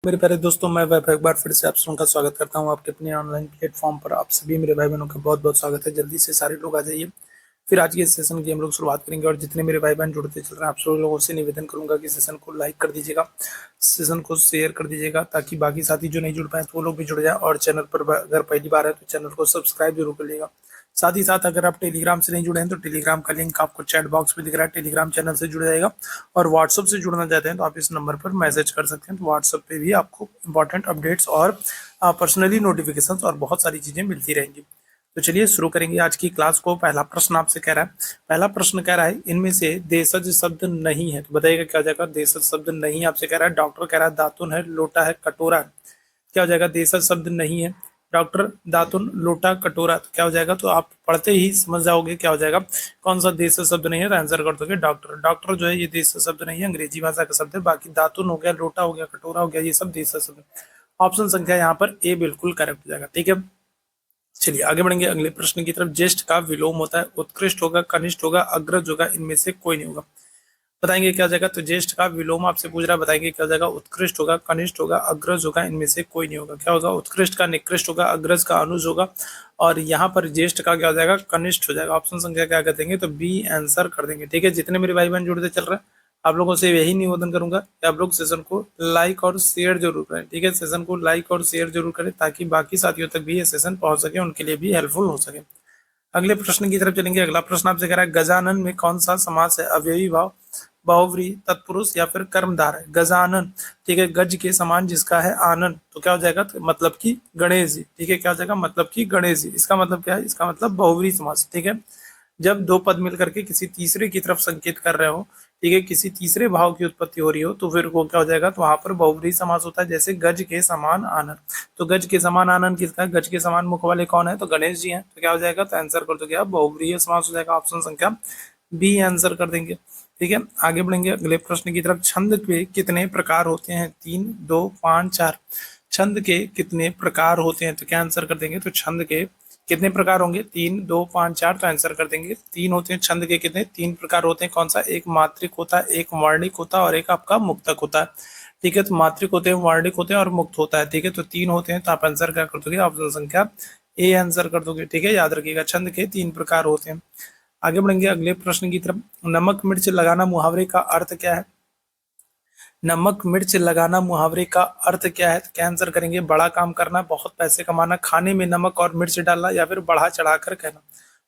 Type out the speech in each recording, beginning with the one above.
मेरे प्यारे दोस्तों, मैं वैभव एक बार फिर से आप सबका स्वागत करता हूं आपके अपने ऑनलाइन प्लेटफॉर्म पर। आप सभी मेरे भाई बहनों का बहुत बहुत स्वागत है। जल्दी से सारे लोग आ जाइए। फिर आज के सेशन की हम लोग शुरुआत करेंगे और जितने मेरे भाई बहन जुड़ते चल रहे हैं आप सभी लोगों से निवेदन करूंगा कि सेशन को लाइक कर दीजिएगा, सेशन को शेयर कर दीजिएगा, ताकि बाकी साथी जो नहीं जुड़ पाए तो वो लोग भी जुड़ जाए। और चैनल पर अगर पहली बार है तो चैनल को सब्सक्राइब जरूर कर लीजिएगा। साथ ही साथ अगर आप टेलीग्राम से नहीं जुड़े हैं तो टेलीग्राम का लिंक आपको चैट बॉक्स में दिख रहा है, टेलीग्राम चैनल से जुड़ जाएगा। और व्हाट्सएप से जुड़ना चाहते हैं तो आप इस नंबर पर मैसेज कर सकते हैं, तो व्हाट्सएप पे भी आपको इंपॉर्टेंट अपडेट्स और पर्सनली नोटिफिकेशंस और बहुत सारी चीज़ें मिलती रहेंगी। तो चलिए शुरू करेंगे आज की क्लास को। पहला प्रश्न आपसे कह रहा है, पहला प्रश्न कह रहा है इनमें से देशज शब्द नहीं है, तो बताइएगा क्या हो जाएगा। देशज शब्द नहीं आपसे कह रहा है। डॉक्टर कह रहा है दातुन है, लोटा है, कटोरा है। क्या हो जाएगा। देशज शब्द नहीं है, डॉक्टर, दातुन, लोटा, कटोरा, तो क्या हो जाएगा। तो आप पढ़ते ही समझ जाओगे क्या हो जाएगा। कौन सा देश शब्द नहीं है, तो आंसर कर दोगे डॉक्टर। डॉक्टर जो है ये देश शब्द नहीं है, अंग्रेजी भाषा का शब्द है। बाकी दातुन हो गया, लोटा हो गया, कटोरा हो गया, ये सब देश शब्द है। ऑप्शन संख्या यहाँ पर ए बिल्कुल करेक्ट हो जाएगा। ठीक है, चलिए आगे बढ़ेंगे अगले प्रश्न की तरफ। ज्येष्ठ का विलोम होता है, उत्कृष्ट होगा, कनिष्ठ होगा, अग्रज होगा, इनमें से कोई नहीं होगा। बताएंगे क्या जाएगा। तो ज्येष्ठ का विलोम आपसे पूछ रहा है, बताएंगे क्या जाएगा। उत्कृष्ट होगा, कनिष्ठ होगा, अग्रज होगा, इनमें से कोई नहीं होगा। क्या होगा। उत्कृष्ट का निकृष्ट होगा, अग्रज का अनुज होगा, और यहाँ पर ज्येष्ठ का क्या हो जाएगा, कनिष्ठ हो जाएगा। ऑप्शन संख्या क्या कर देंगे, तो बी आंसर कर देंगे। ठीक है, जितने मेरे भाई बहन जुड़ते चल रहे हैं आप लोगों से यही निवेदन करूंगा कि आप लोग सेशन को लाइक और शेयर जरूर करें। ठीक है, सेशन को लाइक और शेयर जरूर करें ताकि बाकी साथियों तक भी ये सेशन पहुंच सके, उनके लिए भी हेल्पफुल हो सके। अगले प्रश्न की तरफ चलेंगे। अगला प्रश्न आपसे कह रहा है गजानन में कौन सा समास है। अव्ययी भाव, बहुव्रीहि, तत्पुरुष या फिर कर्मधार है। गजानन, ठीक है, गज के समान जिसका है आनन, तो क्या हो जाएगा। तो मतलब कि गणेश जी। ठीक है, क्या हो जाएगा, मतलब कि गणेश जी। इसका मतलब क्या है, इसका मतलब बहुव्रीहि समास। ठीक है, जब दो पद मिलकर के किसी तीसरे की तरफ संकेत कर रहे हो, ठीक है, किसी तीसरे भाव की उत्पत्ति हो रही हो, तो फिर वो क्या हो जाएगा, तो वहां पर बहुव्रीहि समास होता है। जैसे गज के समान आनन, तो गज के समान आनन किसका है, गज के समान मुख वाले कौन है, तो गणेश जी हैं। तो क्या हो जाएगा, तो आंसर कर दो क्या, बहुव्रीहि समास हो जाएगा। ऑप्शन संख्या बी आंसर कर देंगे। ठीक है, आगे बढ़ेंगे अगले प्रश्न की तरफ। छंद के कितने प्रकार होते हैं। 3, 2, 5, 4। छंद के कितने प्रकार होते हैं, तो क्या आंसर कर देंगे। तो छंद के कितने प्रकार होंगे, 3, 2, 5, 4, तो आंसर कर देंगे 3 होते हैं। छंद के कितने, 3 प्रकार होते हैं। कौन सा, एक मात्रिक होता है, एक वर्णिक होता है और एक आपका मुक्तक होता है। ठीक है, तो मात्रिक होते हैं, वर्णिक होते हैं और मुक्त होता है। ठीक है, तो 3 होते हैं, तो आप आंसर क्या कर दोगे, ऑप्शन संख्या ए आंसर कर दोगे। ठीक है, याद रखिएगा छंद के 3 प्रकार होते हैं। आगे बढ़ेंगे अगले प्रश्न की तरफ। नमक मिर्च लगाना मुहावरे का अर्थ क्या है। नमक मिर्च लगाना मुहावरे का अर्थ क्या है, तो क्या आंसर करेंगे। बड़ा काम करना, बहुत पैसे कमाना, खाने में नमक और मिर्च डालना, या फिर बढ़ा चढ़ाकर कहना।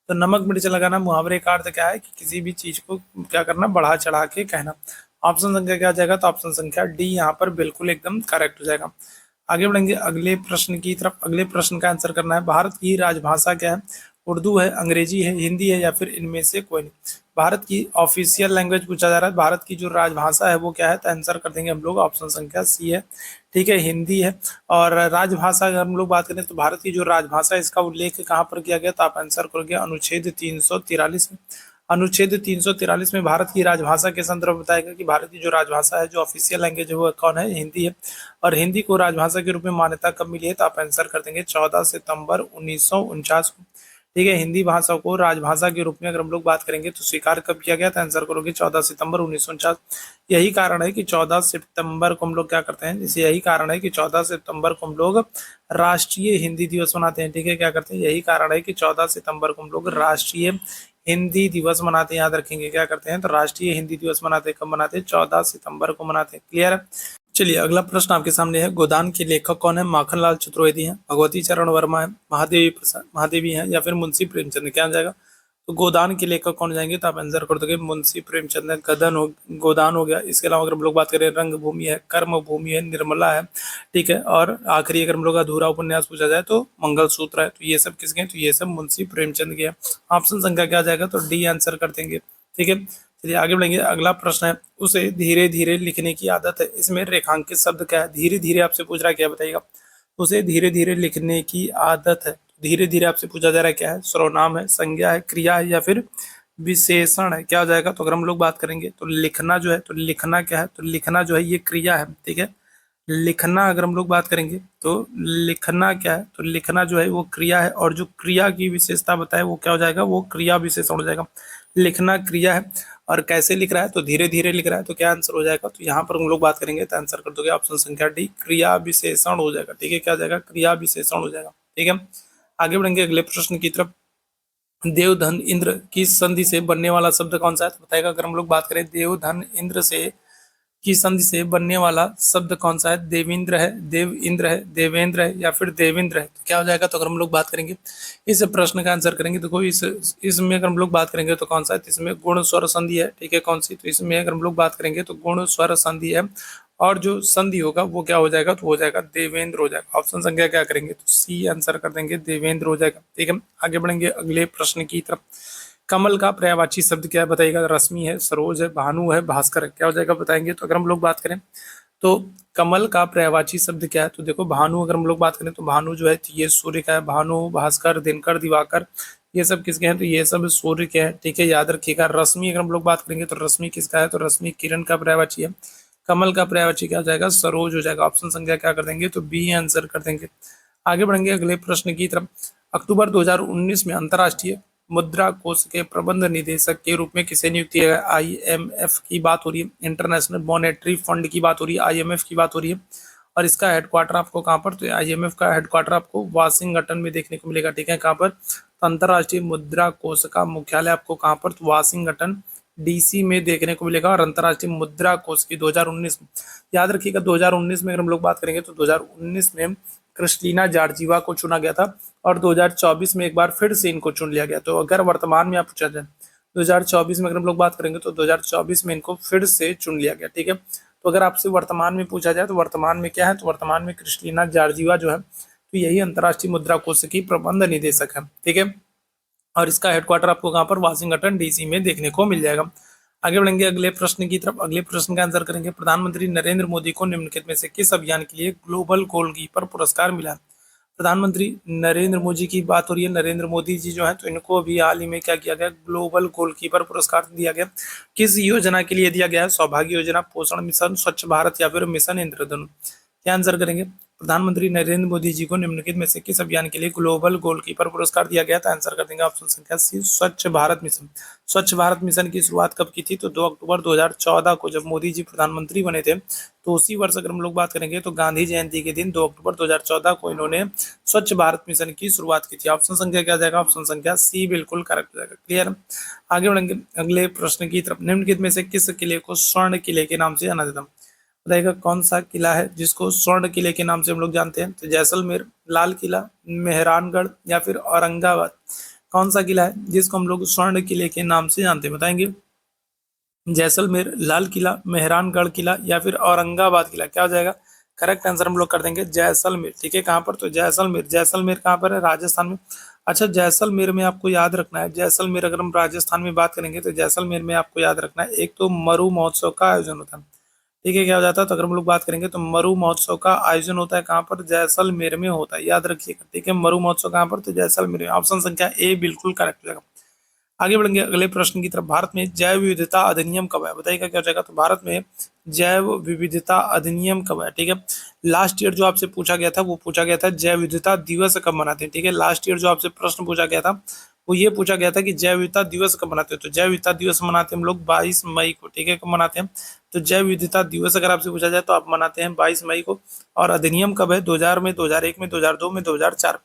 तो नमक मिर्च लगाना मुहावरे का अर्थ क्या है, कि किसी भी चीज को क्या करना, बढ़ा चढ़ा के कहना। ऑप्शन संख्या क्या आ जाएगा, तो ऑप्शन संख्या डी यहाँ पर बिल्कुल एकदम करेक्ट हो जाएगा। आगे बढ़ेंगे अगले प्रश्न की तरफ। अगले प्रश्न का आंसर करना है, भारत की राजभाषा क्या है। उर्दू है, अंग्रेजी है, हिंदी है, या फिर इनमें से कोई नहीं। भारत की ऑफिशियल लैंग्वेज पूछा जा रहा है, भारत की जो राजभाषा है वो क्या है, तो आंसर कर देंगे हम लोग ऑप्शन संख्या सी है। ठीक है, हिंदी है। और राजभाषा अगर हम लोग बात करें तो भारत की जो राजभाषा है इसका उल्लेख कहाँ पर किया गया, तो आप आंसर करोगे अनुच्छेद 343 में। अनुच्छेद 343 में भारत की राजभाषा के संदर्भ में बताएगा कि भारत की जो राजभाषा है, जो ऑफिशियल लैंग्वेज है वो कौन है, हिंदी है। और हिंदी को राजभाषा के रूप में मान्यता कब मिली है, तो आप आंसर कर देंगे 14 सितंबर 1949 को। ठीक है, हिंदी भाषा को राजभाषा के रूप में अगर हम लोग बात करेंगे तो स्वीकार कब किया गया, तो आंसर करोगे 14 सितंबर 1949। यही कारण है कि 14 सितंबर को हम लोग क्या करते हैं, इसे यही कारण है कि 14 सितंबर को हम लोग राष्ट्रीय हिंदी दिवस मनाते हैं। ठीक है, क्या करते हैं, यही कारण है कि 14 सितंबर को हम लोग राष्ट्रीय हिंदी दिवस मनाते हैं। याद रखेंगे क्या करते हैं, तो राष्ट्रीय हिंदी दिवस मनाते हैं। कब मनाते हैं, 14 सितंबर को मनाते हैं। क्लियर है। चलिए अगला प्रश्न आपके सामने है, गोदान के लेखक कौन है। माखनलाल चतुर्वेदी हैं, भगवती चरण वर्मा है, महादेवी हैं, या फिर मुंशी प्रेमचंद। क्या आ जाएगा, तो गोदान के लेखक कौन जाएंगे, तो आप आंसर कर दोगे मुंशी प्रेमचंद है। गोदान हो गया। इसके अलावा अगर हम लोग बात करें, रंग भूमि है, कर्म भूमि है, निर्मला है। ठीक है, और आखिरी अगर हम लोग अधूरा उपन्यास पूछा जाए तो मंगलसूत्र है। तो ये सब किसके हैं, तो ये सब मुंशी प्रेमचंद के हैं। ऑप्शन संख्या क्या आ जाएगा, तो डी आंसर कर देंगे। ठीक है, चलिए आगे बढ़ेंगे। अगला प्रश्न है, उसे धीरे धीरे लिखने की आदत है। इसमें रेखांकित शब्द क्या है, धीरे धीरे आपसे पूछ रहा है, क्या बताइएगा। उसे धीरे धीरे लिखने की आदत है। धीरे धीरे आपसे पूछा जा रहा है क्या है, सर्वनाम है, संज्ञा है, क्रिया है, या फिर विशेषण है। क्या हो जाएगा, तो अगर हम लोग बात करेंगे तो लिखना जो है, तो लिखना क्या है, तो लिखना जो है ये क्रिया है। ठीक है, लिखना अगर हम लोग बात करेंगे तो लिखना क्या है, तो लिखना जो है वो क्रिया है। और जो क्रिया की विशेषता बताए वो क्या हो जाएगा, वो क्रिया विशेषण हो जाएगा। लिखना क्रिया है और कैसे लिख रहा है, तो धीरे धीरे लिख रहा है, तो क्या आंसर हो जाएगा, तो यहाँ पर हम लोग बात करेंगे तो आंसर कर दोगे ऑप्शन संख्या डी, क्रिया विशेषण हो जाएगा। ठीक है, क्या हो जाएगा, क्रिया विशेषण हो जाएगा। ठीक है, आगे बढ़ेंगे अगले प्रश्न की तरफ। देवधन इंद्र की संधि से बनने वाला शब्द कौन सा है, तो बताएगा अगर हम लोग बात करें देवधन इंद्र से की संधि से बनने वाला शब्द कौन सा है, देवेंद्र है, देव इंद्र है, देवेंद्र है या फिर देवेंद्र है, तो क्या हो जाएगा, तो अगर हम लोग बात करेंगे इस प्रश्न का आंसर करेंगे, देखो इसमें अगर हम लोग बात करेंगे तो कौन सा है, तो इसमें गुण स्वर संधि है। ठीक है, कौन सी, तो इसमें अगर हम लोग बात करेंगे तो गुण स्वर संधि है और जो संधि होगा वो क्या हो जाएगा, तो हो जाएगा देवेंद्र हो जाएगा। ऑप्शन संख्या क्या करेंगे, तो सी आंसर कर देंगे, देवेंद्र हो जाएगा। ठीक है, आगे बढ़ेंगे अगले प्रश्न की तरफ। कमल का पर्यायवाची शब्द क्या है, बताइएगा, रश्मि है, सरोज है, भानु है, भास्कर है, क्या हो जाएगा बताएंगे। तो अगर हम लोग बात करें तो कमल का पर्यायवाची शब्द क्या है, तो देखो भानु, अगर हम लोग बात करें तो भानु जो है तो ये सूर्य का है, भानु, भास्कर, दिनकर, दिवाकर, ये सब किसके हैं, तो ये सब सूर्य के हैं। ठीक है, याद रखिएगा। रश्मि अगर हम लोग बात करेंगे तो रश्मि किसका है, तो रश्मि किरण का पर्यायवाची है। कमल का पर्यायवाची क्या हो जाएगा, सरोज हो जाएगा। ऑप्शन संख्या क्या कर देंगे, तो बी आंसर कर देंगे। आगे बढ़ेंगे अगले प्रश्न की तरफ। अक्टूबर 2019 में अंतर्राष्ट्रीय मुद्रा कोष के प्रबंध निदेशक के रूप में किसे नियुक्त किया गया, आईएमएफ की बात हो रही है, इंटरनेशनल मॉनेटरी फंड की बात हो रही है, आईएमएफ की बात हो रही है। और इसका हेडक्वार्टर आपको कहाँ पर, तो आईएमएफ का हेडक्वार्टर आपको वाशिंगटन में देखने को मिलेगा। ठीक है, कहाँ पर, तो अंतर्राष्ट्रीय मुद्रा कोष का मुख्यालय आपको कहाँ पर, तो वाशिंगटन डीसी में देखने को मिलेगा। और अंतर्राष्ट्रीय मुद्रा कोष की 2019 में, याद रखिएगा 2019 में अगर हम लोग बात करेंगे तो 2019 में क्रिस्टीना जॉर्जिवा को चुना गया था और 2024 में एक बार फिर से इनको चुन लिया गया। तो अगर वर्तमान में आप पूछा जाए 2024 में अगर हम लोग बात करेंगे तो 2024 में इनको फिर से चुन लिया गया। ठीक है, तो अगर आपसे वर्तमान में पूछा जाए तो वर्तमान में क्या है, तो वर्तमान में क्रिस्टीना जॉर्जिवा जो है तो यही अंतर्राष्ट्रीय मुद्रा कोष की प्रबंध निदेशक है। ठीक है, और इसका हेडक्वार्टर आपको कहाँ पर, वाशिंगटन डीसी में देखने को मिल जाएगा। आगे बढ़ेंगे अगले प्रश्न की तरफ। अगले प्रश्न का आंसर करेंगे, प्रधानमंत्री नरेंद्र मोदी को निम्नलिखित में से किस अभियान के लिए ग्लोबल गोलकीपर पुरस्कार मिला। प्रधानमंत्री नरेंद्र मोदी की बात हो रही है। नरेंद्र मोदी जी जो है तो इनको अभी हाल ही में क्या किया गया, ग्लोबल गोलकीपर पुरस्कार दिया गया। किस योजना के लिए दिया गया है, सौभाग्य योजना, पोषण मिशन, स्वच्छ भारत या फिर मिशन इंद्रधनुष, क्या आंसर करेंगे। प्रधानमंत्री नरेंद्र मोदी जी को निम्नलिखित में से किस अभियान के लिए ग्लोबल गोलकीपर पुरस्कार दिया गया था, आंसर कर देंगे ऑप्शन संख्या सी, स्वच्छ भारत मिशन। स्वच्छ भारत मिशन की शुरुआत कब की थी, तो 2 अक्टूबर 2014 को जब मोदी जी प्रधानमंत्री बने थे, तो उसी वर्ष अगर हम लोग बात करेंगे तो गांधी जयंती के दिन 2 अक्टूबर 2014 को इन्होंने स्वच्छ भारत मिशन की शुरुआत की थी। ऑप्शन संख्या क्या जाएगा, ऑप्शन संख्या सी बिल्कुल करेक्ट जाएगा। क्लियर, आगे बढ़ेंगे अगले प्रश्न की तरफ। निम्नलिखित में से किस किले को स्वर्ण किले के नाम से जाना जाता है, बताइएगा कौन सा किला है जिसको स्वर्ण किले के नाम से हम लोग जानते हैं, तो जैसलमेर, लाल किला, मेहरानगढ़ या फिर औरंगाबाद, कौन सा किला है जिसको हम लोग स्वर्ण किले के नाम से जानते हैं, बताएंगे। जैसलमेर, लाल किला, मेहरानगढ़ किला या फिर औरंगाबाद किला, क्या हो जाएगा, करेक्ट आंसर हम लोग कर देंगे जैसलमेर। ठीक है, कहाँ पर, तो जैसलमेर। जैसलमेर कहाँ पर है, राजस्थान में। अच्छा, जैसलमेर में आपको याद रखना है, जैसलमेर अगर हम राजस्थान में बात करेंगे तो जैसलमेर में आपको याद रखना है एक तो मरु महोत्सव का आयोजन होता है। ठीक है, क्या हो जाता है, तो अगर हम लोग बात करेंगे तो मरु महोत्सव का आयोजन होता है कहाँ पर, जैसलमेर में होता है, याद रखिएगा। ठीक है, मरु महोत्सव कहाँ पर, तो जैसलमेर में। ऑप्शन संख्या ए बिल्कुल करेक्ट हो जाएगा। आगे बढ़ेंगे अगले प्रश्न की तरफ। भारत में जैव विविधता अधिनियम कब है, बताइएगा क्या हो जाएगा, तो भारत में जैव विविधता अधिनियम कब है। ठीक है, लास्ट ईयर जो आपसे पूछा गया था वो पूछा गया था जैव विविधता दिवस कब मनाते हैं। ठीक है, लास्ट ईयर जो आपसे प्रश्न पूछा गया था वो ये पूछा गया था कि जैव विविधता दिवस कब मनाते हैं, तो जैव विविधता दिवस मनाते हैं हम लोग 22 मई को। ठीक है, कब मनाते हैं, तो जैव विविधता दिवस अगर आपसे पूछा जाए तो आप मनाते हैं 22 मई को। और अधिनियम कब है, 2000 में, 2001 में, 2002 में, 2004,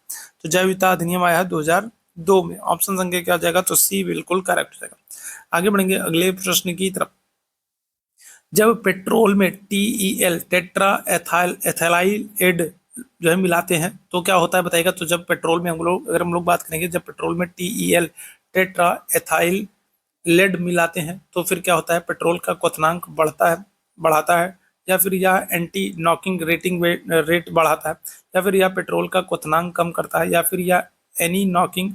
तो जैव विविधता अधिनियम आया है 2002 में। ऑप्शन संख्या क्या हो जाएगा, तो सी बिल्कुल करेक्ट हो जाएगा। आगे बढ़ेंगे अगले प्रश्न की तरफ। जब पेट्रोल में टीईएल, टेट्रा एथाइल जो है मिलाते हैं तो क्या होता है, बताइएगा। तो जब पेट्रोल में अगर हम लोग बात करेंगे, जब पेट्रोल में टीईएल, टेट्रा एथाइल लेड मिलाते हैं तो फिर क्या होता है, पेट्रोल का क्वथनांक बढ़ाता है या फिर यह एंटी नॉकिंग रेट बढ़ाता है, या फिर यह पेट्रोल का क्वथनांक कम करता है, या फिर यह एनी नॉकिंग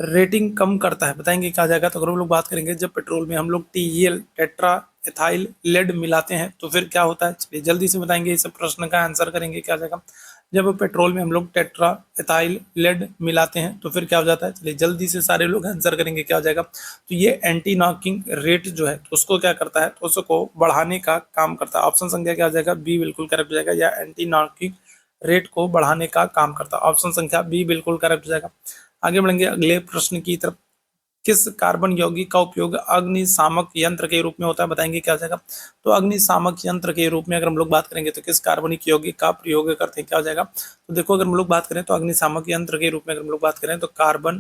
रेटिंग कम करता है, बताएंगे क्या जाएगा। तो अगर हम लोग बात करेंगे जब पेट्रोल में हम लोग टीईएल, टेट्रा एथाइल लेड मिलाते हैं तो फिर क्या होता है, चलिए जल्दी से बताएंगे, इस प्रश्न का आंसर करेंगे क्या जाएगा। जब पेट्रोल में हम लोग टेट्रा एथाइल लेड मिलाते हैं तो फिर क्या हो जाता है, चलिए जल्दी से सारे लोग आंसर करेंगे क्या हो जाएगा। तो ये एंटी नॉकिंग रेट जो है तो उसको क्या करता है, तो उसको बढ़ाने का काम करता है। ऑप्शन संख्या क्या हो जाएगा, बी बिल्कुल करेक्ट हो जाएगा, या एंटी नॉकिंग रेट को बढ़ाने का काम करता है। ऑप्शन संख्या बी बिल्कुल करेक्ट हो जाएगा। आगे बढ़ेंगे अगले प्रश्न की तरफ। किस कार्बन यौगिक का उपयोग अग्निशामक यंत्र के रूप में होता है, बताएंगे क्या हो जाएगा। तो अग्निशामक यंत्र के रूप में अगर हम लोग बात करेंगे तो किस कार्बनिक यौगिक का प्रयोग करते हैं, क्या हो जाएगा। तो देखो अगर हम लोग बात करें तो अग्निशामक यंत्र के रूप में अगर हम लोग बात करें तो कार्बन,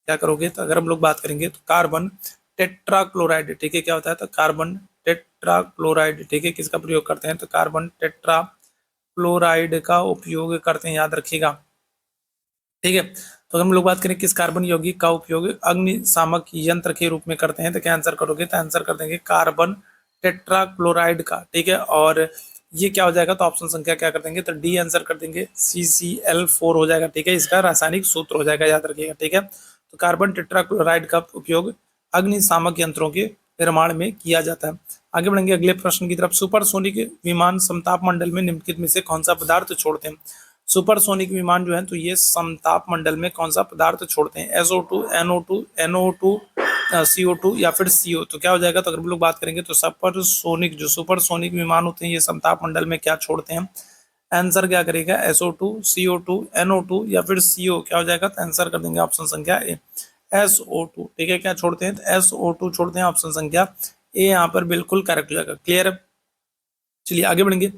क्या करोगे, तो अगर हम लोग बात करेंगे तो कार्बन टेट्राक्लोराइड, ठीक है, क्या होता है, तो कार्बन टेट्राक्लोराइड, ठीक है, किसका प्रयोग करते हैं, तो कार्बन टेट्राक्लोराइड का उपयोग करते हैं, याद रखिएगा, ठीक है। तो अगर हम लोग बात करें किस कार्बन यौगिक का उपयोग अग्निशामक यंत्र के रूप में करते हैं, तो क्या आंसर करोगे, तो आंसर कर देंगे कार्बन टेट्राक्लोराइड का, ठीक है। और ये क्या हो जाएगा, तो ऑप्शन संख्या क्या कर देंगे, तो डी आंसर कर देंगे, CCl4 हो जाएगा, ठीक है, इसका रासायनिक सूत्र हो जाएगा, याद रखिएगा, ठीक है। तो कार्बन टेट्राक्लोराइड का उपयोग अग्निशामक यंत्रों के निर्माण में किया जाता है। आगे बढ़ेंगे अगले प्रश्न की तरफ। सुपरसोनिक विमान समताप मंडल में निम्नलिखित में से कौन सा पदार्थ छोड़ते हैं। सुपरसोनिक विमान जो है तो ये समताप मंडल में कौन सा पदार्थ छोड़ते हैं, SO2, NO2, NO2, CO2 या फिर CO। तो क्या हो जाएगा, तो अगर हम लोग बात करेंगे तो सुपरसोनिक विमान होते हैं ये समताप मंडल में क्या छोड़ते हैं, आंसर क्या करेगा, SO2, CO2, NO2 या फिर CO, क्या हो जाएगा, तो आंसर कर देंगे ऑप्शन संख्या ए, SO2, ठीक है, क्या छोड़ते हैं, तो SO2 छोड़ते हैं, ऑप्शन संख्या ए यहाँ पर बिल्कुल करेक्ट हो जाएगा। क्लियर है, चलिए आगे बढ़ेंगे।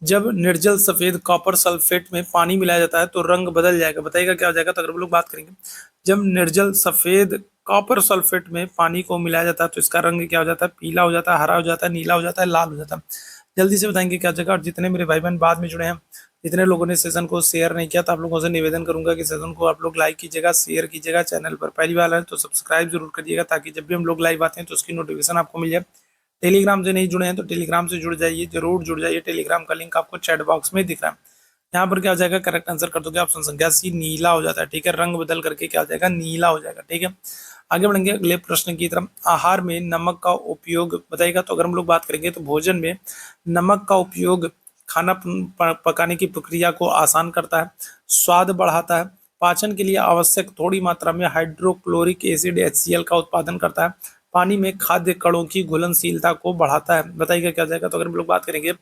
जब निर्जल सफेद कॉपर सल्फेट में पानी मिलाया जाता है तो रंग बदल जाएगा, बताइएगा क्या हो जाएगा। तो अगर हम लोग बात करेंगे जब निर्जल सफेद कॉपर सल्फेट में पानी को मिलाया जाता है तो इसका रंग क्या हो जाता है, पीला हो जाता है, हरा हो जाता है, नीला हो जाता है, लाल हो जाता है। जल्दी से बताएंगे क्या हो जाएगा। और जितने मेरे भाई बहन बाद में जुड़े हैं, जितने लोगों ने सेशन को शेयर नहीं किया, तो आप लोगों से निवेदन करूंगा कि सेशन को आप लोग लाइक कीजिएगा, शेयर कीजिएगा। चैनल पर पहली बार है तो सब्सक्राइब जरूर करिएगा, ताकि जब भी हम लोग लाइव आते हैं तो उसकी नोटिफिकेशन आपको मिल जाए। टेलीग्राम से नहीं जुड़े हैं तो टेलीग्राम से जुड़ जाइए, जरूर जुड़ जाइए। टेलीग्राम का लिंक आपको चैट बॉक्स में दिख रहा है। यहाँ पर क्या हो जाएगा, करेक्ट आंसर कर दोगे ऑप्शन संख्या सी, नीला हो जाता है, ठीक है, रंग बदल करके क्या हो जाएगा, नीला हो जाएगा, ठीक है। आगे बढ़ेंगे अगले प्रश्न की तरफ। आहार में नमक का उपयोग बताइएगा। तो अगर हम लोग बात करेंगे तो भोजन में नमक का उपयोग खाना पकाने की प्रक्रिया को आसान करता है, स्वाद बढ़ाता है, पाचन के लिए आवश्यक थोड़ी मात्रा में हाइड्रोक्लोरिक एसिड HCl का उत्पादन करता है, पानी में खाद्य कणों की घुलनशीलता को बढ़ाता है, बताइएगा क्या जाएगा। तो अगर हम लोग बात करेंगे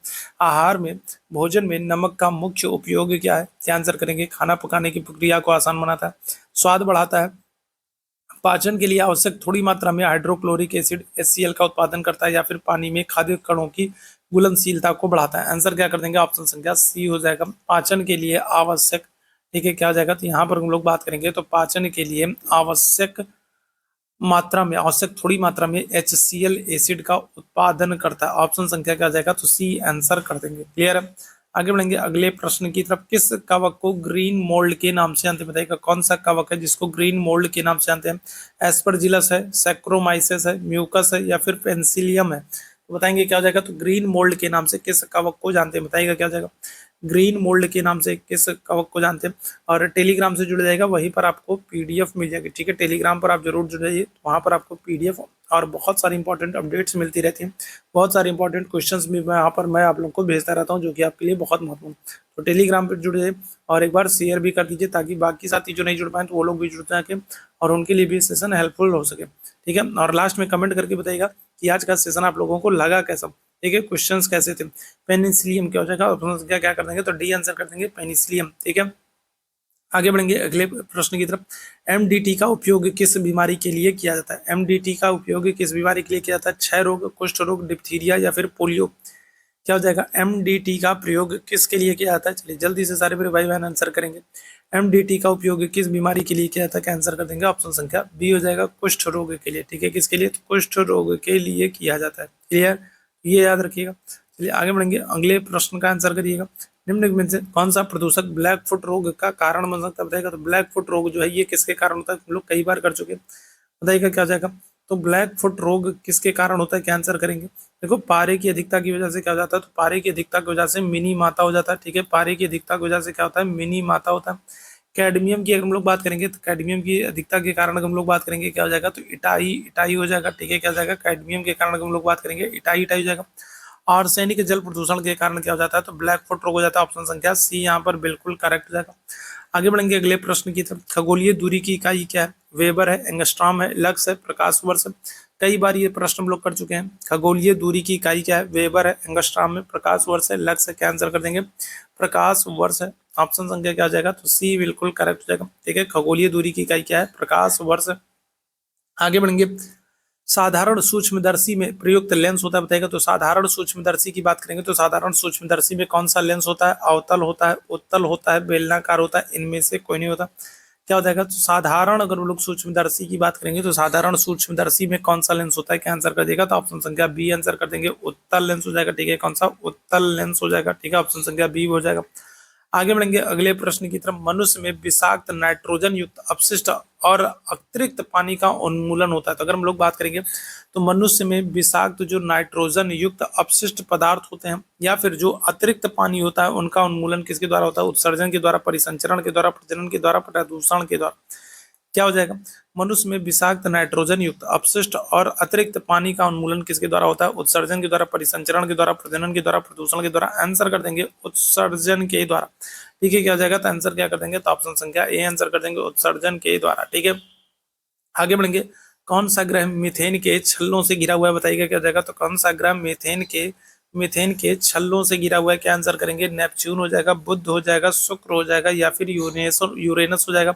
आहार में भोजन में नमक का मुख्य उपयोग क्या है, क्या आंसर करेंगे, खाना पकाने की प्रक्रिया को आसान बनाता है, स्वाद बढ़ाता है, पाचन के लिए आवश्यक थोड़ी मात्रा में हाइड्रोक्लोरिक एसिड HCl का उत्पादन करता है, या फिर पानी में खाद्य कणों की घुलनशीलता को बढ़ाता है। आंसर क्या कर देंगे, ऑप्शन संख्या सी हो जाएगा, पाचन के लिए आवश्यक, ठीक है, क्या हो जाएगा। तो यहाँ पर हम लोग बात करेंगे तो पाचन के लिए आवश्यक मात्रा में, आवश्यक थोड़ी मात्रा में HCl एसिड का उत्पादन करता है, ऑप्शन संख्या क्या आ जाएगा, तो सी आंसर कर देंगे। क्लियर है, आगे बढ़ेंगे अगले प्रश्न की तरफ। किस कवक को ग्रीन मोल्ड के नाम से जानते हैं, बताइएगा कौन सा कवक है जिसको ग्रीन मोल्ड के नाम से जानते हैं। एस्परजिलस है, सैक्रोमाइसिस है, म्यूकस है, या फिर पेंसिलियम है। तो बताएंगे क्या हो जाएगा, तो ग्रीन मोल्ड के नाम से किस कवक को जानते हैं, बताइएगा क्या हो जाएगा, ग्रीन मोल्ड के नाम से किस कवक को जानते हैं। और टेलीग्राम से जुड़ जाएगा, वहीं पर आपको PDF मिल जाएगी, ठीक है, टेलीग्राम पर आप जरूर जुड़ जाइए, वहाँ पर आपको PDF और बहुत सारी इंपॉर्टेंट अपडेट्स मिलती रहती हैं, बहुत सारे इंपॉर्टेंट क्वेश्चंस भी मैं यहाँ पर मैं आप लोगों को भेजता रहता हूँ, जो कि आपके लिए बहुत महत्वपूर्ण। तो टेलीग्राम पर जुड़ जाइए और एक बार शेयर भी कर दीजिए, ताकि बाकी साथी जो नहीं जुड़ पाए तो वो लोग भी जुड़ सके और उनके लिए भी सेशन हेल्पफुल हो सके, ठीक है। और लास्ट में कमेंट करके बताइएगा कि आज का सेशन आप लोगों को लगा कैसा, ठीक है, क्वेश्चंस कैसे थे। पेनिसिलियम क्या हो जाएगा, ऑप्शन क्या कर देंगे, तो डी आंसर कर देंगे, पेनिसिलियम, ठीक है। आगे बढ़ेंगे अगले प्रश्न की तरफ। MDT का उपयोग किस बीमारी के लिए किया जाता है, MDT का उपयोग किस बीमारी के लिए किया जाता है, क्षय रोग, कुष्ठ रोग, डिप्थीरिया या फिर पोलियो। क्या हो जाएगा, MDT का प्रयोग किसके लिए किया जाता है, चलिए जल्दी से सारे मेरे भाई बहन आंसर करेंगे। MDT का उपयोग किस बीमारी के लिए किया जाता है, क्या आंसर कर देंगे, ऑप्शन संख्या बी हो जाएगा, कुष्ठ रोग के लिए, ठीक है, किसके लिए, तो कुष्ठ रोग के लिए किया जाता है। क्लियर, ये याद रखिएगा। चलिए आगे बढ़ेंगे अगले प्रश्न का आंसर करिएगा। निम्न में से कौन सा प्रदूषक ब्लैक फुट रोग का कारण बन सकता है, बताएगा। तो ब्लैक फुट रोग जो है ये किसके कारण होता है, हम लोग कई बार कर चुके हैं, बताइएगा क्या हो जाएगा। तो ब्लैक फुट रोग किसके कारण होता है, क्या आंसर करेंगे। देखो पारे की अधिकता की वजह से क्या हो जाता है, तो पारे की अधिकता की वजह से मिनी माता हो जाता है, ठीक है, पारे की अधिकता की वजह से क्या होता है, मिनी माता होता है। कैडमियम की अगर हम लोग बात करेंगे तो कैडमियम की अधिकता के कारण अगर हम लोग बात करेंगे क्या हो जाएगा, तो इटाई इटाई हो जाएगा, ठीक है, क्या हो जाएगा, कैडमियम के कारण अगर हम लोग बात करेंगे इटाई इटाई हो जाएगा। आर्सेनिक जल प्रदूषण के कारण क्या हो जाता है, तो ब्लैक फुट रोग हो जाता है, ऑप्शन संख्या सी यहाँ पर बिल्कुल करेक्ट हो जाएगा। आगे बढ़ेंगे अगले प्रश्न की तरफ। खगोलीय दूरी की इकाई क्या है, वेबर है, एंगस्ट्रॉम है, लक्स है, प्रकाश वर्ष है। कई बार ये प्रश्न हम लोग कर चुके हैं। खगोलीय दूरी की इकाई क्या है, वेबर है, एंगस्ट्रॉम है, प्रकाश वर्ष है, लक्स है, क्या आंसर कर देंगे, प्रकाश वर्ष है, ऑप्शन संख्या क्या आ जाएगा, तो सी बिल्कुल करेक्ट हो जाएगा, ठीक है। खगोलीय दूरी की इकाई क्या है, प्रकाश वर्ष। आगे बढ़ेंगे, साधारण सूक्ष्मदर्शी में प्रयुक्त लेंस होता है बताएगा। तो साधारण सूक्ष्मदर्शी की बात करेंगे तो साधारण सूक्ष्मदर्शी में कौन सा लेंस होता है? अवतल होता है, उत्तल होता है, बेलनाकार होता है, इनमें से कोई नहीं होता। क्या हो जाएगा? तो साधारण, अगर हम लोग सूक्ष्मदर्शी की बात करेंगे तो साधारण सूक्ष्मदर्शी में कौन सा लेंस होता है? क्या आंसर कर देगा? तो ऑप्शन संख्या बी आंसर कर देंगे, उत्तल लेंस हो जाएगा। ठीक है, कौन सा? उत्तल लेंस हो जाएगा। ठीक है, ऑप्शन संख्या बी हो जाएगा। आगे बढ़ेंगे अगले प्रश्न की तरफ, मनुष्य में विषाक्त नाइट्रोजन युक्त अपशिष्ट और अतिरिक्त पानी का उन्मूलन होता है। तो अगर हम लोग बात करेंगे तो मनुष्य में विषाक्त जो नाइट्रोजन युक्त अपशिष्ट पदार्थ होते हैं या फिर जो अतिरिक्त पानी होता है उनका उन्मूलन किसके द्वारा होता है? उत्सर्जन के द्वारा, परिसंचरण के द्वारा, प्रजनन के द्वारा, प्रदूषण के द्वारा। क्या हो जाएगा? मनुष्य में विषाक्त नाइट्रोजन युक्त अपशिष्ट और अतिरिक्त पानी का उन्मूलन किसके द्वारा होता है? उत्सर्जन के द्वारा, परिसंचरण के द्वारा, प्रजनन के द्वारा, प्रदूषण के द्वारा। आंसर कर देंगे उत्सर्जन के द्वारा। ठीक है, क्या हो जाएगा? तो आंसर क्या कर देंगे? तो ऑप्शन संख्या ए आंसर कर देंगे, उत्सर्जन के द्वारा। ठीक है, आगे बढ़ेंगे, कौन सा ग्रह मीथेन के छल्लों से घिरा हुआ है बताइएगा। क्या हो जाएगा? तो कौन सा ग्रह मीथेन के छल्लों से घिरा हुआ है? क्या आंसर करेंगे? नेपच्यून हो जाएगा, बुध हो जाएगा, शुक्र हो जाएगा या फिर यूरेनस हो जाएगा।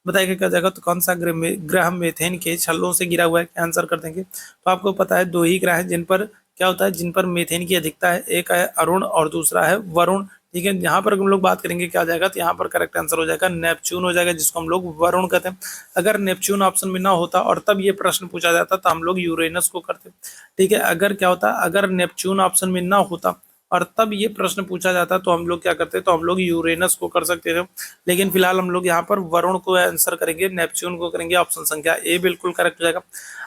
बताइएगा क्या हो जाएगा? तो कौन सा ग्रह मीथेन के छल्लों से घिरा हुआ है? क्या आंसर कर देंगे? तो आपको पता है दो ही ग्रह हैं जिन पर क्या होता है, जिन पर मीथेन की अधिकता है। एक है अरुण और दूसरा है वरुण। ठीक है, यहाँ पर हम लोग बात करेंगे क्या हो जाएगा? तो यहाँ पर करेक्ट आंसर हो जाएगा नेपच्यून हो जाएगा, जिसको हम लोग वरुण कहते हैं। अगर नेपच्यून ऑप्शन में ना होता और तब ये प्रश्न पूछा जाता तो हम लोग यूरेनस को करते। ठीक है, अगर क्या होता, अगर नेपच्यून ऑप्शन में ना होता और तब ये प्रश्न पूछा जाता तो हम लोग क्या करते? तो हम लोग यूरेनस को कर सकते थे, लेकिन फिलहाल हम लोग यहाँ पर वरुण को आंसर करेंगे, नेपच्यून को करेंगे। ऑप्शन संख्या ए बिल्कुल करेक्ट हो जाएगा।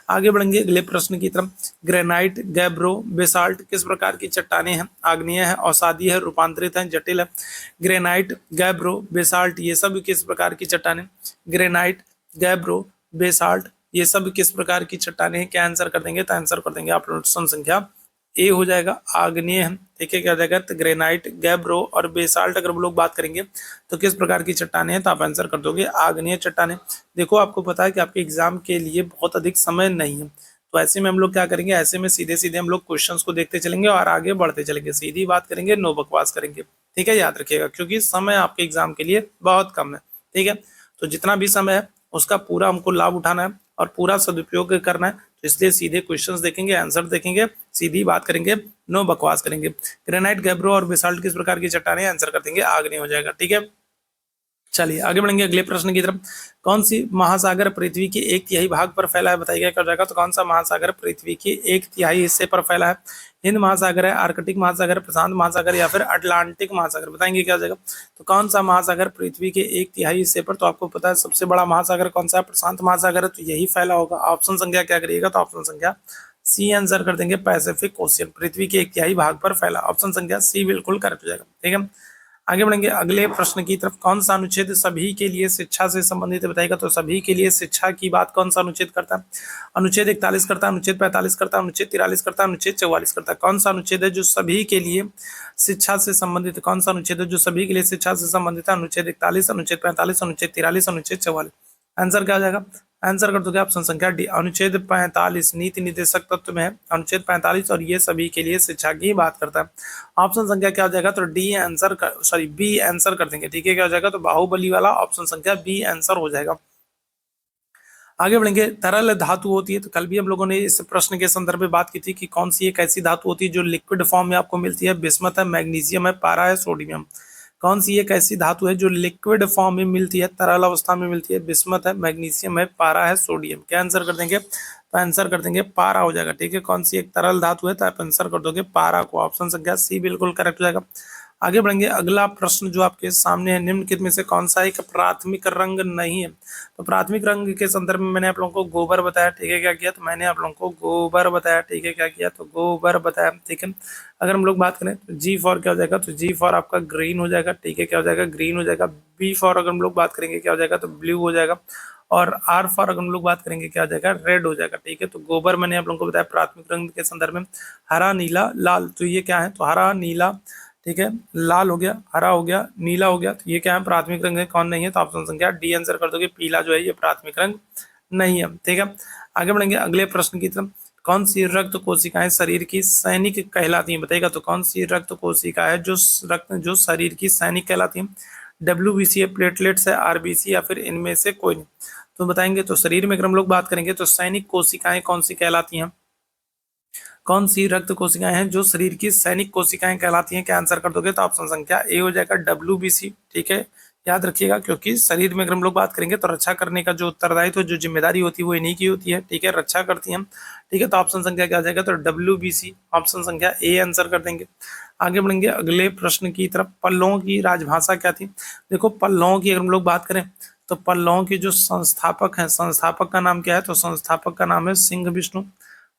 आगे बढ़ेंगे अगले प्रश्न की तरफ, ग्रेनाइट, गैब्रो, बेसाल्ट किस प्रकार की चट्टानें हैं? आग्नेय है, अवसादी है, रूपांतरित है, जटिल है। ग्रेनाइट, गैब्रो, बेसाल्ट ये सब किस प्रकार की चट्टानें? ग्रेनाइट, गैब्रो, बेसाल्ट ये सब किस प्रकार की चट्टानें हैं? क्या आंसर कर देंगे? तो आंसर कर देंगे आप ऑप्शन संख्या ए हो जाएगा, आग्नेय है। ठीक है, क्या हो जाएगा? तो ग्रेनाइट, गैब्रो और बेसाल्ट अगर हम लोग बात करेंगे तो किस प्रकार की चट्टानें हैं? तो आप आंसर कर दोगे आग्नेय चट्टानें। देखो, आपको पता है कि आपके एग्जाम के लिए बहुत अधिक समय नहीं है, तो ऐसे में हम लोग क्या करेंगे? ऐसे में सीधे सीधे हम लोग क्वेश्चंस को देखते चलेंगे और आगे बढ़ते चलेंगे, सीधी बात करेंगे, नो बकवास करेंगे। ठीक है, याद रखिएगा, क्योंकि समय आपके एग्जाम के लिए बहुत कम है। ठीक है, तो जितना भी समय है उसका पूरा हमको लाभ उठाना है और पूरा सदुपयोग करना है। तो इसलिए सीधे क्वेश्चंस देखेंगे, आंसर देखेंगे, सीधी बात करेंगे, नो बकवास करेंगे। ग्रेनाइट, गैब्रो और बेसाल्ट किस प्रकार की चट्टानें? आंसर कर देंगे आग्नेय हो जाएगा। ठीक है, चलिए आगे बढ़ेंगे अगले प्रश्न की तरफ, कौन सी महासागर पृथ्वी के एक तिहाई भाग पर फैला है? बताइए क्या हो जाएगा? तो कौन सा महासागर पृथ्वी के एक तिहाई हिस्से पर फैला है? हिंद महासागर है, आर्कटिक महासागर, प्रशांत महासागर या फिर अटलांटिक महासागर? बताएंगे क्या हो जाएगा? तो कौन सा महासागर पृथ्वी के एक तिहाई हिस्से पर? तो आपको पता है सबसे बड़ा महासागर कौन सा है? प्रशांत महासागर है, तो यही फैला होगा। ऑप्शन संख्या क्या करिएगा? तो ऑप्शन संख्या सी आंसर कर देंगे, पैसिफिक ओशियन पृथ्वी के एक तिहाई भाग पर फैला। ऑप्शन संख्या सी बिल्कुल करेक्ट हो जाएगा। ठीक है, आगे बढ़ेंगे अगले प्रश्न की तरफ, कौन सा अनुच्छेद सभी के लिए शिक्षा से संबंधित है? बताएगा। तो सभी के लिए शिक्षा की बात कौन सा अनुच्छेद करता है? अनुच्छेद 41 करता है, अनुच्छेद 45 करता है, अनुच्छेद 43 करता है, अनुच्छेद 44 करता है। कौन सा अनुच्छेद है जो सभी के लिए शिक्षा से संबंधित है? कौन सा अनुच्छेद है जो सभी के लिए शिक्षा से संबंधित है? अनुच्छेद 41, अनुच्छेद 45, अनुच्छेद 43, अनुच्छेद 44। आंसर क्या हो जाएगा? आंसर कर दोगे ऑप्शन संख्या डी, अनुच्छेद 45 नीति निर्देशक तत्व में है, अनुच्छेद 45 और ये सभी के लिए शिक्षा की बात करता है। ऑप्शन संख्या क्या हो जाएगा? तो डी आंसर बी आंसर कर देंगे। ठीक है, क्या हो जाएगा? तो बाहुबली वाला ऑप्शन संख्या बी आंसर हो जाएगा। आगे बढ़ेंगे, तरल धातु होती है, तो कल भी हम लोगों ने इस प्रश्न के संदर्भ में बात की थी कि कौन सी एक ऐसी धातु होती है जो लिक्विड फॉर्म में आपको मिलती है? बिस्मथ है, मैग्नीशियम है, पारा है, सोडियम। कौन सी एक ऐसी धातु है जो लिक्विड फॉर्म में मिलती है, तरल अवस्था में मिलती है? बिस्मथ है, मैग्नीशियम है, पारा है, सोडियम। क्या आंसर कर देंगे? तो आंसर कर देंगे पारा हो जाएगा। ठीक है, कौन सी एक तरल धातु है? तो आप आंसर कर दोगे पारा को। ऑप्शन संख्या सी बिल्कुल करेक्ट हो जाएगा। आगे बढ़ेंगे, अगला प्रश्न जो आपके सामने है, निम्नलिखित में से कौन सा एक प्राथमिक रंग नहीं है? तो प्राथमिक रंग के संदर्भ में मैंने आप लोगों को गोबर बताया। ठीक है, क्या किया? तो मैंने आप लोगों को गोबर बताया। ठीक है, क्या किया? तो गोबर बताया। ठीक है, अगर हम लोग बात करें तो जी फॉर क्या हो जाएगा? तो जी फॉर आपका ग्रीन हो जाएगा। ठीक है, क्या हो जाएगा? ग्रीन हो जाएगा। बी फॉर अगर हम लोग बात करेंगे क्या हो जाएगा? तो ब्लू हो जाएगा। और आर फॉर अगर हम लोग बात करेंगे क्या हो जाएगा? रेड हो जाएगा। ठीक है, तो गोबर मैंने आप लोगों को बताया प्राथमिक रंग के संदर्भ में, हरा, नीला, लाल। तो ये क्या है? तो हरा, नीला, ठीक है, लाल हो गया, हरा हो गया, नीला हो गया। तो ये क्या है? प्राथमिक रंग है। कौन नहीं है? तो ऑप्शन संख्या डी आंसर कर दोगे, पीला जो है ये प्राथमिक रंग नहीं है। ठीक है, आगे बढ़ेंगे अगले प्रश्न की तरफ, कौन सी रक्त कोशिकाएं शरीर की सैनिक कहलाती हैं? बताइएगा। तो कौन सी रक्त कोशिका है जो शरीर की सैनिक कहलाती है? WBC है, प्लेटलेट्स है, RBC या फिर इनमें से कोई नहीं? तो बताएंगे। तो शरीर में अगर हम लोग बात करेंगे तो सैनिक कोशिकाएं कौन सी कहलाती हैं? कौन सी रक्त कोशिकाएं हैं जो शरीर की सैनिक कोशिकाएं कहलाती हैं? क्या आंसर कर दोगे? तो ऑप्शन संख्या ए हो जाएगा WBC। ठीक है, याद रखिएगा, क्योंकि शरीर में अगर हम लोग बात करेंगे तो रक्षा करने का जो उत्तरदायित्व, जो जिम्मेदारी होती है वो इन्हीं की होती है। ठीक है, रक्षा करती हैं। ठीक है, तो ऑप्शन संख्या क्या आ जाएगा? तो WBC, ऑप्शन संख्या ए आंसर कर देंगे। आगे बढ़ेंगे अगले प्रश्न की तरफ। पल्लवों की राजभाषा क्या थी? देखो, पल्लवों की अगर हम लोग बात करें तो पल्लवों के जो संस्थापक हैं, संस्थापक का नाम क्या है? तो संस्थापक का नाम है सिंह विष्णु।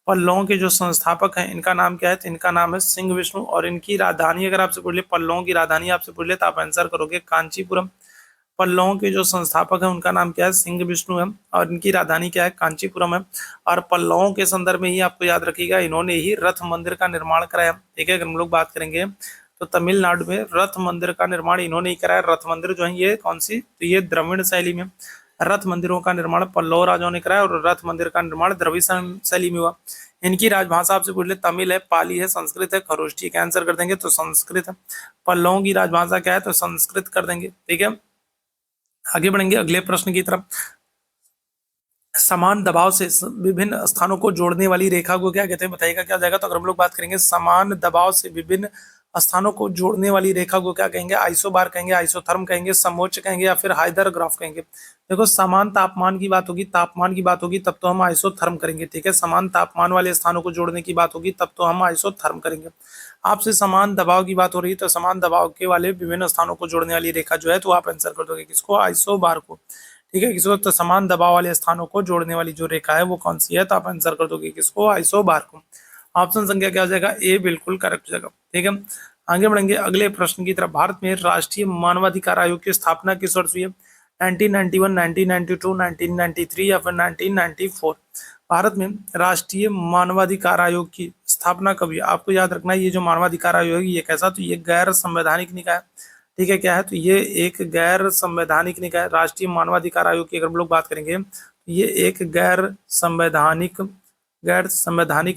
पल्लवों के जो संस्थापक हैं इनका नाम क्या है? तो इनका नाम है सिंह विष्णु। और इनकी राजधानी अगर आपसे पूछ ले, पल्लवों की राजधानी आपसे पूछ ले, तो आप आंसर करोगे कांचीपुरम। पल्लवों के जो संस्थापक हैं उनका नाम क्या है? सिंह विष्णु है, और इनकी राजधानी क्या है? कांचीपुरम है। और पल्लवों के संदर्भ में ही आपको याद रखिएगा, इन्होंने ही रथ मंदिर का निर्माण कराया। ठीक है, अगर हम लोग बात करेंगे तो तमिलनाडु में रथ मंदिर का निर्माण इन्होंने ही कराया। रथ मंदिर जो है ये कौन सी? तो ये द्रविड़ शैली में। रथ मंदिरों का निर्माण पल्लव राजाओं ने कराया और रथ मंदिर का निर्माण द्रविड़ शैली में हुआ। इनकी राजभाषा आपसे पूछ ले, तमिल है, पाली है, संस्कृत है, खरोष्टी। का आंसर कर देंगे तो संस्कृत है। पल्लवों की राजभाषा क्या है? तो संस्कृत कर देंगे। ठीक है, आगे बढ़ेंगे अगले प्रश्न की तरफ। समान दबाव से विभिन्न स्थानों को जोड़ने वाली रेखा को क्या कहते हैं? बताइएगा क्या हो जाएगा? तो अगर हम लोग बात करेंगे समान दबाव से विभिन्न स्थानों को जोड़ने वाली रेखा को क्या कहेंगे? आइसोबार कहेंगे, आइसोथर्म कहेंगे, समोच्च कहेंगे, या फिर हाइदर ग्राफ कहेंगे। देखो, समान तापमान की बात होगी, तापमान की बात होगी तब तो हम आइसोथर्म करेंगे। ठीक है, समान तापमान वाले स्थानों को जोड़ने की बात होगी तब तो हम आइसोथर्म करेंगे। आपसे समान दबाव की बात हो रही है तो समान दबाव के वाले विभिन्न स्थानों को जोड़ने वाली रेखा जो है तो आप आंसर कर दोगे किसको? आइसोबार को। ठीक है, किसी वक्त समान दबाव वाले स्थानों को जोड़ने वाली जो रेखा है वो कौन सी है? तो आप आंसर कर दोगे किसको? आइसोबार को। ऑप्शन संख्या क्या हो जाएगा? ए बिल्कुल करेक्ट हो जाएगा। ठीक है, आगे बढ़ेंगे अगले प्रश्न की तरफ। भारत में राष्ट्रीय मानवाधिकार आयोग की स्थापना किस वर्ष हुई है? 1991, 1992, 1993 या फिर 1994? भारत में राष्ट्रीय मानवाधिकार आयोग की स्थापना कब हुई? आपको याद रखना है, ये जो मानवाधिकार आयोग है ये कैसा? तो ये गैर संवैधानिक निकाय। ठीक है, क्या है? तो ये एक गैर संवैधानिक निकाय। राष्ट्रीय मानवाधिकार आयोग की अगर हम लोग बात करेंगे तो ये एक गैर संवैधानिक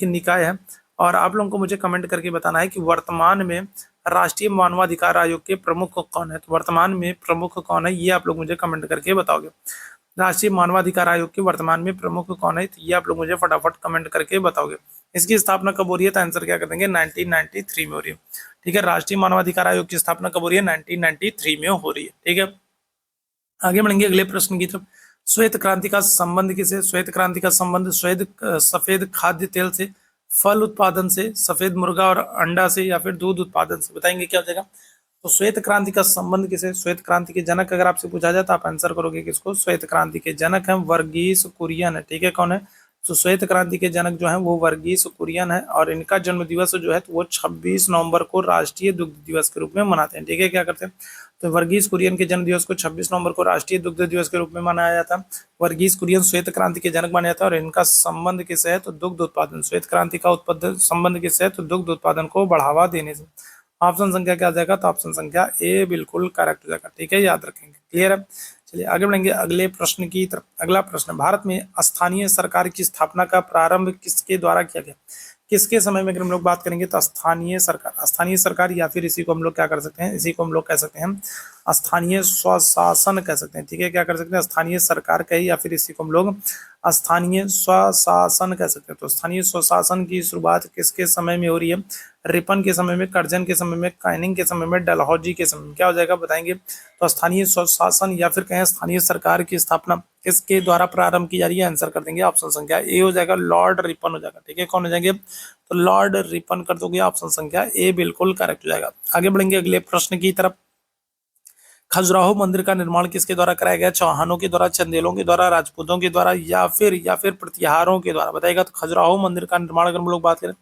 निकाय है। और आप लोगों को मुझे कमेंट करके बताना है कि वर्तमान में राष्ट्रीय मानवाधिकार आयोग के प्रमुख कौन है? तो वर्तमान में प्रमुख कौन है ये आप लोग मुझे कमेंट करके बताओगे। राष्ट्रीय मानवाधिकार आयोग के वर्तमान में प्रमुख कौन है? तो ये आप लोग मुझे फटाफट कमेंट करके बताओगे। इसकी स्थापना कब हो रही है? तो आंसर क्या कर देंगे? 1993 में हो रही है। ठीक है, राष्ट्रीय मानवाधिकार आयोग की स्थापना कब हो रही है? 1993 में हो रही है। ठीक है, आगे बढ़ेंगे अगले प्रश्न की तरफ। श्वेत क्रांति का संबंध किसे? श्वेत क्रांति का संबंध सफेद खाद्य तेल से, फल उत्पादन से, सफेद मुर्गा और अंडा से, या फिर दूध उत्पादन से? बताएंगे क्या हो जाएगा? तो श्वेत क्रांति का संबंध किसे? श्वेत क्रांति के जनक अगर आपसे पूछा जाए तो आप आंसर करोगे किसको? श्वेत क्रांति के जनक हैं वर्गीस कुरियन है। ठीक है, कौन है? तो श्वेत क्रांति के जनक जो है वो वर्गीस कुरियन है, और इनका जन्म दिवस जो है तो वो 26 नवंबर को राष्ट्रीय दुग्ध दिवस के रूप में मनाते हैं। ठीक है, क्या करते हैं? तो वर्गीस कुरियन के जन्म दिवस को 26 नवंबर को राष्ट्रीय दुग्ध दिवस के रूप में मनाया जाता है। वर्गीस कुरियन श्वेत क्रांति के जनक माना जाता है, और इनका संबंध किससे है? तो दुग्ध उत्पादन। श्वेत क्रांति का उत्पादन संबंध किससे है? तो दुग्ध उत्पादन को बढ़ावा देने से। ऑप्शन संख्या क्या आ जाएगा? तो ऑप्शन संख्या ए बिल्कुल करेक्ट हो जाएगा। ठीक है, याद रखेंगे। क्लियर है? चलिए आगे बढ़ेंगे अगले प्रश्न की तरफ। अगला प्रश्न, भारत में स्थानीय सरकार की स्थापना का प्रारंभ किसके द्वारा किया गया? किसके समय में अगर हम लोग बात करेंगे तो स्थानीय सरकार, या फिर इसी को हम लोग क्या कर सकते हैं? इसी को हम लोग कह सकते हैं स्थानीय स्वशासन कह सकते हैं। ठीक है, क्या कर सकते हैं? स्थानीय सरकार कहे, या फिर इसी को हम लोग स्थानीय स्वशासन कह सकते हैं। तो स्थानीय स्वशासन की शुरुआत किसके समय में हो रही है? रिपन के समय में, कर्जन के समय में, काइनिंग के समय में, डलहौजी के समय में? क्या हो जाएगा बताएंगे? तो स्थानीय स्वशासन या फिर कहें स्थानीय सरकार की स्थापना किसके द्वारा प्रारंभ की जा रही है? आंसर कर देंगे ऑप्शन संख्या ए हो जाएगा, लॉर्ड रिपन हो जाएगा। ठीक है, कौन हो जाएंगे? तो लॉर्ड रिपन कर दोगे, ऑप्शन संख्या ए बिल्कुल करेक्ट हो जाएगा। आगे बढ़ेंगे अगले प्रश्न की तरफ। खजुराहो मंदिर का निर्माण किसके द्वारा कराया गया? चौहानों के द्वारा, चंदेलों के द्वारा, राजपूतों के द्वारा, या फिर प्रतिहारों के द्वारा? बताइएगा। तो खजुराहो मंदिर का निर्माण अगर हम लोग बात करें,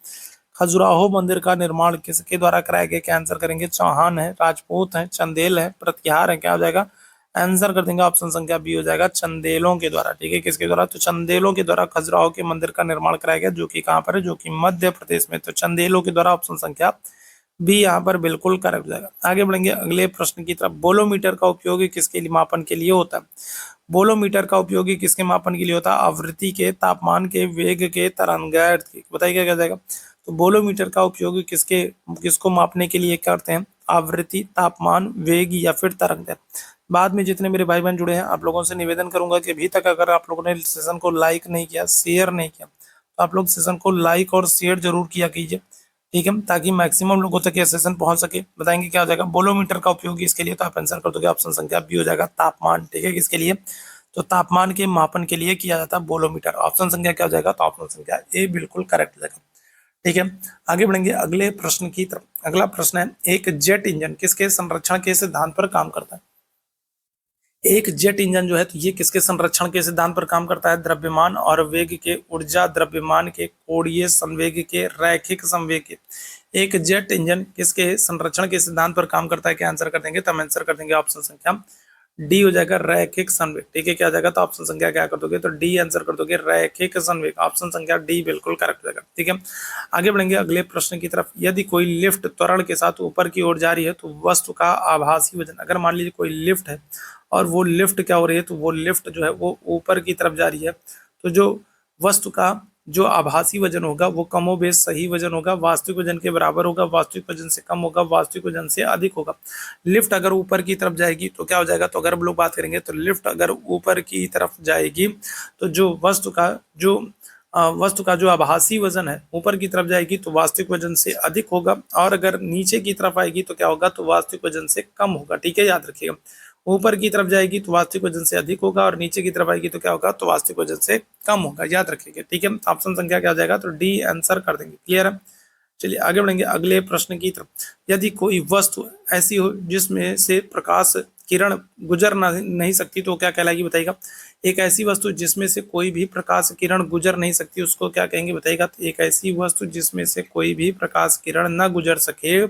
खजुराहो मंदिर का निर्माण किसके द्वारा कराया गया? क्या आंसर करेंगे? चौहान है, राजपूत है, चंदेल है, प्रतिहार है? क्या हो जाएगा? आंसर कर देंगे ऑप्शन संख्या बी हो जाएगा, चंदेलों के द्वारा। ठीक है, किसके द्वारा? तो चंदेलों के द्वारा खजुराहो के मंदिर का निर्माण कराया गया, जो कि कहाँ पर है? जो कि मध्य प्रदेश में। तो चंदेलों के द्वारा, ऑप्शन संख्या बी यहाँ पर बिल्कुल करेक्ट हो जाएगा। आगे बढ़ेंगे अगले प्रश्न की तरफ। बोलोमीटर का उपयोग किसके लिए मापन के लिए होता है? बोलोमीटर का उपयोग किसके मापन के लिए होता है? आवृत्ति के, तापमान के, वेग के, तरंगायत के? बताइए क्या जाएगा? तो बोलोमीटर का उपयोग किसको मापने के लिए करते हैं? आवृत्ति, तापमान, वेग या फिर तरंग। बाद में जितने मेरे भाई बहन जुड़े हैं, आप लोगों से निवेदन करूंगा कि अभी तक अगर आप लोगों ने सेशन को लाइक नहीं किया, शेयर नहीं किया, तो आप लोग सेशन को लाइक और शेयर जरूर किया कीजिए, ठीक है, ताकि मैक्सिमम लोगों तक ये सेशन पहुंच सके। बताएंगे क्या हो जाएगा, बोलोमीटर का उपयोग इसके लिए, तो आप आंसर कर दोगे ऑप्शन संख्या बी हो जाएगा तापमान, ठीक है, किसके लिए, तो तापमान के मापन के लिए किया जाता है बोलोमीटर। ऑप्शन संख्या क्या हो जाएगा, तो ऑप्शन संख्या ए बिल्कुल करेक्ट हो जाएगा, ठीक है। आगे बढ़ेंगे अगले प्रश्न की तरफ। अगला प्रश्न है, एक जेट इंजन किसके संरक्षण के सिद्धांत पर काम करता है। एक जेट इंजन जो है, तो ये किसके संरक्षण के सिद्धांत पर काम करता है, द्रव्यमान और वेग के, ऊर्जा, द्रव्यमान के, कोणीय संवेग के, रैखिक संवेग के। एक जेट इंजन किसके संरक्षण के सिद्धांत पर काम करता है, क्या आंसर कर देंगे, तो हम आंसर कर देंगे ऑप्शन संख्या डी हो जाएगा रैखिक संवेग, ठीक है, क्या हो जाएगा, तो ऑप्शन संख्या क्या कर दोगे, तो डी आंसर कर दोगे रैखिक संवेग। ऑप्शन संख्या डी बिल्कुल करेक्ट हो जाएगा, ठीक है। आगे बढ़ेंगे अगले प्रश्न की तरफ। यदि कोई लिफ्ट त्वरण के साथ ऊपर की ओर जा रही है, तो वस्तु का आभासी वजन, अगर मान लीजिए कोई लिफ्ट है और वो लिफ्ट क्या हो रही है, तो वो लिफ्ट जो है वो ऊपर की तरफ जा रही है, तो जो वस्तु का जो आभासी वजन होगा वो कमोबेश सही वजन होगा, वास्तविक वजन के बराबर होगा, वास्तविक वजन से कम होगा, वास्तविक वजन से अधिक होगा। लिफ्ट अगर ऊपर की तरफ जाएगी तो क्या हो जाएगा, तो अगर हम लोग बात करेंगे तो लिफ्ट अगर ऊपर की तरफ जाएगी तो जो वस्तु का जो आभासी वजन है ऊपर की तरफ जाएगी तो वास्तविक वजन से अधिक होगा, और अगर नीचे की तरफ आएगी तो क्या होगा, तो वास्तविक वजन से कम होगा, ठीक है, याद रखिएगा। ऊपर की तरफ जाएगी तो वास्तविक वजन से अधिक होगा, और नीचे की तरफ आएगी तो क्या होगा, तो वास्तविक वजन से कम होगा, याद रखिएगा, ठीक है। ऑप्शन संख्या क्या हो जाएगा, तो डी आंसर कर देंगे, क्लियर है। चलिए आगे बढ़ेंगे अगले प्रश्न की तरफ। यदि कोई वस्तु ऐसी हो जिसमें से प्रकाश किरण गुजर नहीं सकती, तो क्या कहलाएगी, बताइएगा। एक ऐसी वस्तु जिसमें से कोई भी प्रकाश किरण गुजर नहीं सकती, उसको क्या कहेंगे, बताइएगा। तो एक ऐसी वस्तु जिसमें से कोई भी प्रकाश किरण न गुजर सके,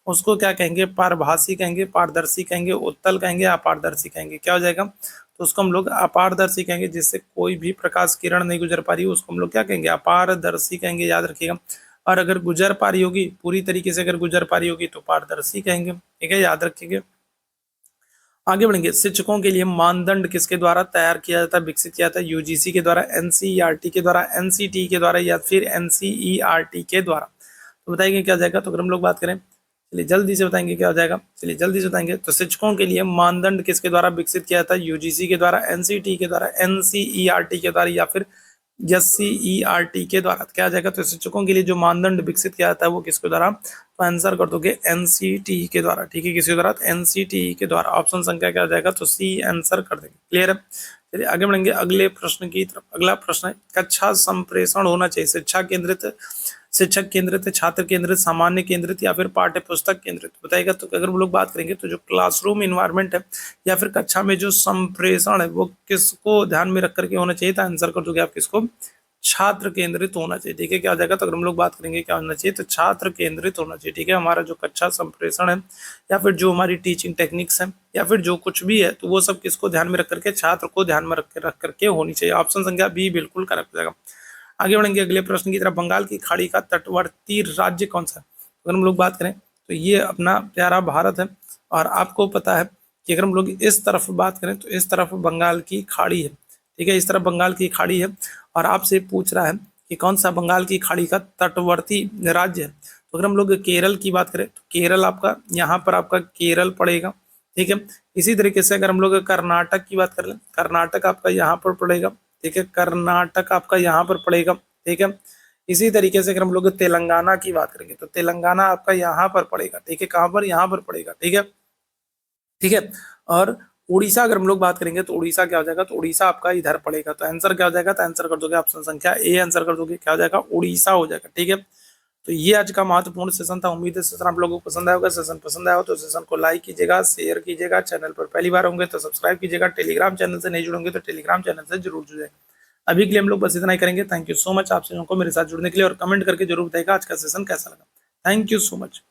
उसको क्या कहेंगे, पारभासी कहेंगे, पारदर्शी कहेंगे, उत्तल कहेंगे, अपारदर्शी कहेंगे, क्या हो जाएगा, तो उसको हम लोग अपारदर्शी कहेंगे। जिससे कोई भी प्रकाश किरण नहीं गुजर पा रही, उसको हम लोग क्या कहेंगे, अपारदर्शी कहेंगे, याद रखिएगा। और अगर गुजर पा रही होगी, पूरी तरीके से अगर गुजर पा रही होगी, तो पारदर्शी कहेंगे, ठीक है, याद रखिएगा। आगे बढ़ेंगे। शिक्षकों के लिए मानदंड किसके द्वारा तैयार किया जाता है, विकसित किया जाता है, यूजीसी के द्वारा, एनसीईआरटी के द्वारा, एनसीटी के द्वारा, या फिर एनसीईआरटी के द्वारा, तो बताइए क्या जाएगा। तो अगर हम लोग बात करें, चलिए जल्दी से बताएंगे क्या हो जाएगा, चलिए जल्दी से बताएंगे। तो शिक्षकों के लिए मानदंड किसके द्वारा विकसित किया जाता है, यूजीसी के द्वारा, एनसीटी के द्वारा, एनसीईआरटी के द्वारा, या फिर एससीईआरटी के द्वारा, क्या आ जाएगा। तो शिक्षकों के लिए जो मानदंड विकसित किया जाता है वो किसके द्वारा, तो आंसर कर दोगे एनसीटी के द्वारा, ठीक है, किसके द्वारा, तो एनसीटी के द्वारा। ऑप्शन संख्या क्या आ जाएगा, तो सी आंसर कर देंगे, क्लियर है। चलिए आगे बढ़ेंगे अगले प्रश्न की तरफ। अगला प्रश्न है, कक्षा संप्रेषण होना चाहिए शिक्षक केंद्रित, छात्र केंद्रित, सामान्य केंद्रित, या फिर पाठ्य पुस्तक केंद्रित, बताइएगा। तो अगर हम लोग बात करेंगे तो जो क्लासरूम इन्वायरमेंट है या फिर कक्षा में जो संप्रेषण है वो किसको ध्यान में रख करके होना चाहिए, तो आंसर कर दोगे आप किसको, छात्र केंद्रित होना चाहिए, ठीक है, क्या हो जाएगा। तो अगर हम लोग बात करेंगे क्या होना चाहिए, तो छात्र केंद्रित होना चाहिए, ठीक है। हमारा जो कक्षा संप्रेषण है या फिर जो हमारी टीचिंग टेक्निक्स है या फिर जो कुछ भी है, तो वो सब किसको ध्यान में रख करके, छात्र को ध्यान में रख करके होनी चाहिए। ऑप्शन संख्या बी बिल्कुल करेक्ट हो जाएगा। आगे बढ़ेंगे अगले प्रश्न की तरफ। बंगाल की खाड़ी का तटवर्ती राज्य कौन सा है, अगर हम लोग बात करें तो ये अपना प्यारा भारत है। और आपको पता है कि अगर हम लोग इस तरफ बात करें तो इस तरफ बंगाल की खाड़ी है, ठीक है, इस तरफ बंगाल की खाड़ी है। और आपसे पूछ रहा है कि कौन सा बंगाल की खाड़ी का तटवर्ती राज्य है। तो अगर हम लोग केरल की बात करें तो केरल आपका यहाँ पर आपका केरल पड़ेगा, ठीक है। इसी तरीके से अगर हम लोग कर्नाटक की बात कर लें, कर्नाटक आपका यहाँ पर पड़ेगा, ठीक है, कर्नाटक आपका यहाँ पर पड़ेगा, ठीक है। इसी तरीके से अगर हम लोग तेलंगाना की बात करेंगे तो तेलंगाना आपका यहाँ पर पड़ेगा, ठीक है, कहाँ पर, यहाँ पर पड़ेगा, ठीक है, ठीक है। और उड़ीसा अगर हम लोग बात करेंगे तो उड़ीसा क्या हो जाएगा, तो उड़ीसा आपका इधर पड़ेगा। तो आंसर क्या हो जाएगा, तो आंसर कर दोगे ऑप्शन संख्या ए आंसर कर दोगे, क्या हो जाएगा, उड़ीसा हो जाएगा, ठीक है। तो ये आज का महत्वपूर्ण सेशन था। उम्मीद है सेशन आप लोगों को पसंद आया होगा। सेशन पसंद आया हो तो सेशन को लाइक कीजिएगा, शेयर कीजिएगा, चैनल पर पहली बार होंगे तो सब्सक्राइब कीजिएगा, टेलीग्राम चैनल से नहीं जुड़ेंगे तो टेलीग्राम चैनल से जरूर जुड़े। अभी के लिए हम लोग बस इतना ही करेंगे। थैंक यू सो मच आप सभी को मेरे साथ जुड़ने के लिए, और कमेंट करके जरूर बताइएगा आज का सेशन कैसा लगा। Thank you so much.